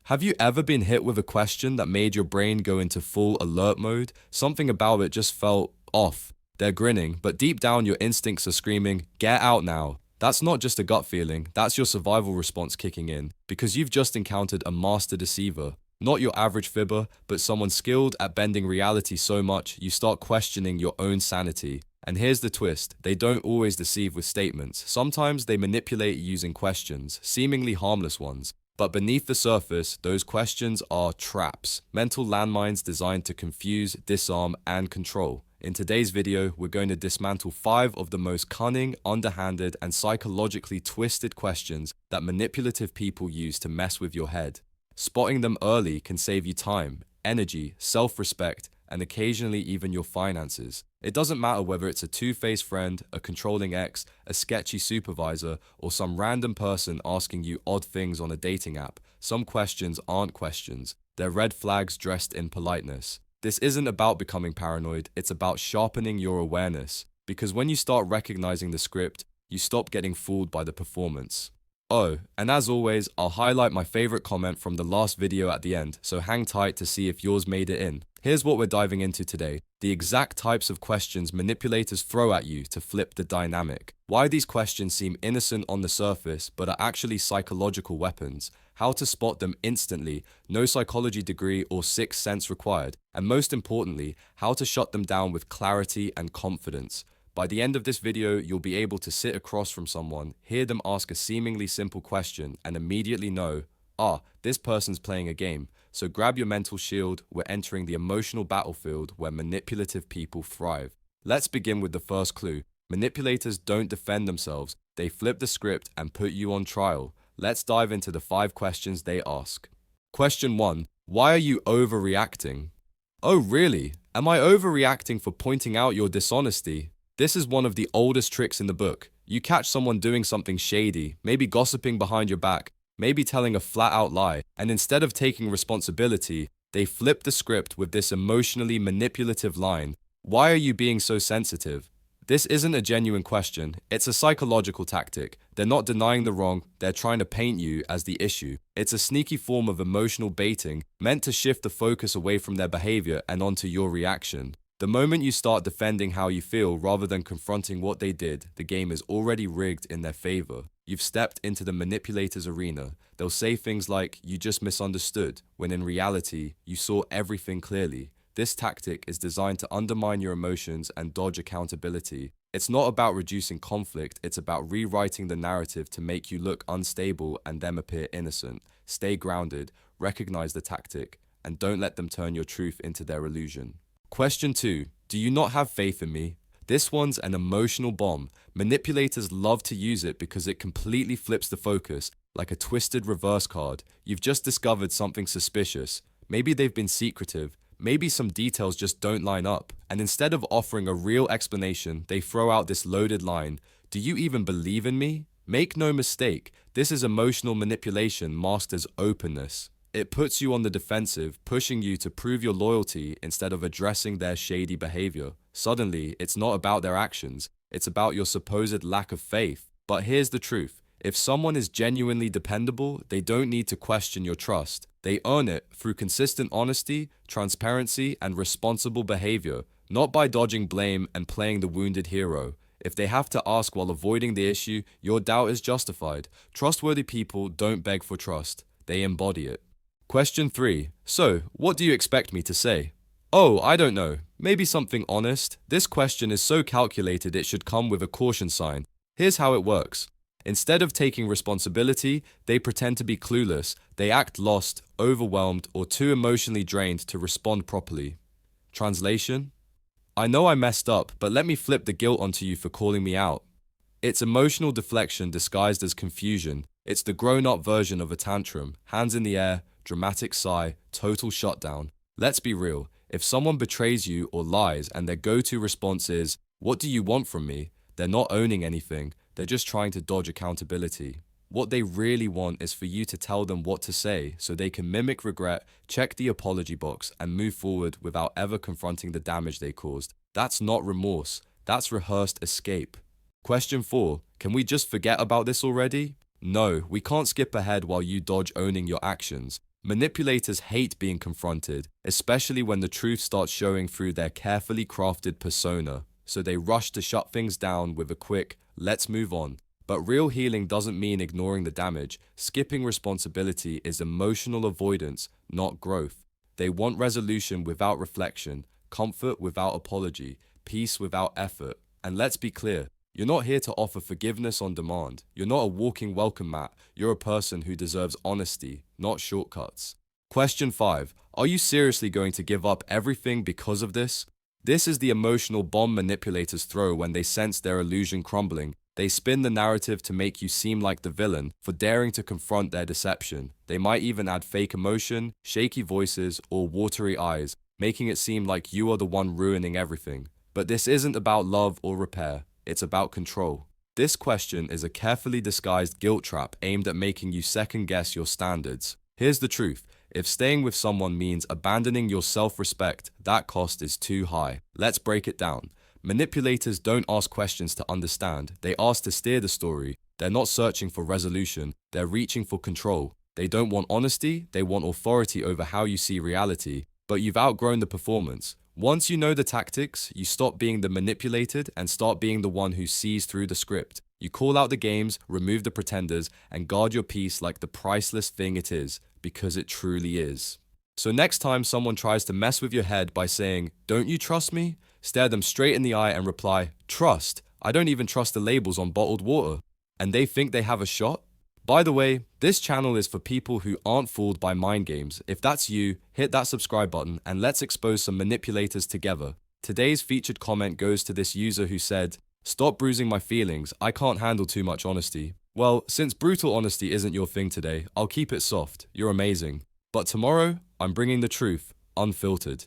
Have you ever been hit with a question that made your brain go into full alert mode? Something about it just felt off. They're grinning, but deep down your instincts are screaming, "Get out now." That's not just a gut feeling, that's your survival response kicking in, because you've just encountered a master deceiver. Not your average fibber, but someone skilled at bending reality so much you start questioning your own sanity. And here's the twist, they don't always deceive with statements. Sometimes they manipulate using questions, seemingly harmless ones. But beneath the surface, those questions are traps, mental landmines designed to confuse, disarm, and control. In today's video, we're going to dismantle 5 of the most cunning, underhanded, and psychologically twisted questions that manipulative people use to mess with your head. Spotting them early can save you time, energy, self-respect, and occasionally even your finances. It doesn't matter whether it's a two-faced friend, a controlling ex, a sketchy supervisor, or some random person asking you odd things on a dating app. Some questions aren't questions. They're red flags dressed in politeness. This isn't about becoming paranoid, it's about sharpening your awareness. Because when you start recognizing the script, you stop getting fooled by the performance. Oh, and as always, I'll highlight my favorite comment from the last video at the end, so hang tight to see if yours made it in. Here's what we're diving into today. The exact types of questions manipulators throw at you to flip the dynamic. Why these questions seem innocent on the surface, but are actually psychological weapons. How to spot them instantly, no psychology degree or sixth sense required. And most importantly, how to shut them down with clarity and confidence. By the end of this video, you'll be able to sit across from someone, hear them ask a seemingly simple question, and immediately know, this person's playing a game. So grab your mental shield, we're entering the emotional battlefield where manipulative people thrive. Let's begin with the first clue. Manipulators don't defend themselves, they flip the script and put you on trial. Let's dive into the 5 questions they ask. Question 1. Why are you overreacting? Oh really? Am I overreacting for pointing out your dishonesty? This is one of the oldest tricks in the book. You catch someone doing something shady, maybe gossiping behind your back, maybe telling a flat-out lie, and instead of taking responsibility, they flip the script with this emotionally manipulative line. Why are you being so sensitive? This isn't a genuine question, it's a psychological tactic. They're not denying the wrong, they're trying to paint you as the issue. It's a sneaky form of emotional baiting, meant to shift the focus away from their behavior and onto your reaction. The moment you start defending how you feel rather than confronting what they did, the game is already rigged in their favor. You've stepped into the manipulator's arena. They'll say things like, "You just misunderstood," when in reality, you saw everything clearly. This tactic is designed to undermine your emotions and dodge accountability. It's not about reducing conflict, it's about rewriting the narrative to make you look unstable and them appear innocent. Stay grounded, recognize the tactic, and don't let them turn your truth into their illusion. Question 2. Do you not have faith in me? This one's an emotional bomb. Manipulators love to use it because it completely flips the focus, like a twisted reverse card. You've just discovered something suspicious. Maybe they've been secretive. Maybe some details just don't line up. And instead of offering a real explanation, they throw out this loaded line. Do you even believe in me? Make no mistake, this is emotional manipulation masked as openness. It puts you on the defensive, pushing you to prove your loyalty instead of addressing their shady behavior. Suddenly, it's not about their actions, it's about your supposed lack of faith. But here's the truth. If someone is genuinely dependable, they don't need to question your trust. They earn it through consistent honesty, transparency, and responsible behavior, not by dodging blame and playing the wounded hero. If they have to ask while avoiding the issue, your doubt is justified. Trustworthy people don't beg for trust, they embody it. Question 3. So, what do you expect me to say? Oh, I don't know. Maybe something honest? This question is so calculated it should come with a caution sign. Here's how it works. Instead of taking responsibility, they pretend to be clueless. They act lost, overwhelmed, or too emotionally drained to respond properly. Translation? I know I messed up, but let me flip the guilt onto you for calling me out. It's emotional deflection disguised as confusion. It's the grown-up version of a tantrum. Hands in the air, dramatic sigh, total shutdown. Let's be real. If someone betrays you or lies and their go-to response is, "What do you want from me?" they're not owning anything. They're just trying to dodge accountability. What they really want is for you to tell them what to say so they can mimic regret, check the apology box, and move forward without ever confronting the damage they caused. That's not remorse. That's rehearsed escape. Question 4. Can we just forget about this already? No, we can't skip ahead while you dodge owning your actions. Manipulators hate being confronted, especially when the truth starts showing through their carefully crafted persona, so they rush to shut things down with a quick, let's move on. But real healing doesn't mean ignoring the damage. Skipping responsibility is emotional avoidance, not growth. They want resolution without reflection, comfort without apology, peace without effort. And let's be clear, you're not here to offer forgiveness on demand. You're not a walking welcome mat. You're a person who deserves honesty, not shortcuts. Question 5. Are you seriously going to give up everything because of this? This is the emotional bomb manipulators throw when they sense their illusion crumbling. They spin the narrative to make you seem like the villain for daring to confront their deception. They might even add fake emotion, shaky voices, or watery eyes, making it seem like you are the one ruining everything. But this isn't about love or repair, it's about control. This question is a carefully disguised guilt trap aimed at making you second-guess your standards. Here's the truth. If staying with someone means abandoning your self-respect, that cost is too high. Let's break it down. Manipulators don't ask questions to understand, they ask to steer the story. They're not searching for resolution, they're reaching for control. They don't want honesty, they want authority over how you see reality. But you've outgrown the performance. Once you know the tactics, you stop being the manipulated and start being the one who sees through the script. You call out the games, remove the pretenders, and guard your peace like the priceless thing it is, because it truly is. So next time someone tries to mess with your head by saying, "Don't you trust me?" stare them straight in the eye and reply, "Trust? I don't even trust the labels on bottled water." And they think they have a shot? By the way, this channel is for people who aren't fooled by mind games. If that's you, hit that subscribe button and let's expose some manipulators together. Today's featured comment goes to this user who said, "Stop bruising my feelings, I can't handle too much honesty." Well, since brutal honesty isn't your thing today, I'll keep it soft. You're amazing. But tomorrow, I'm bringing the truth, unfiltered.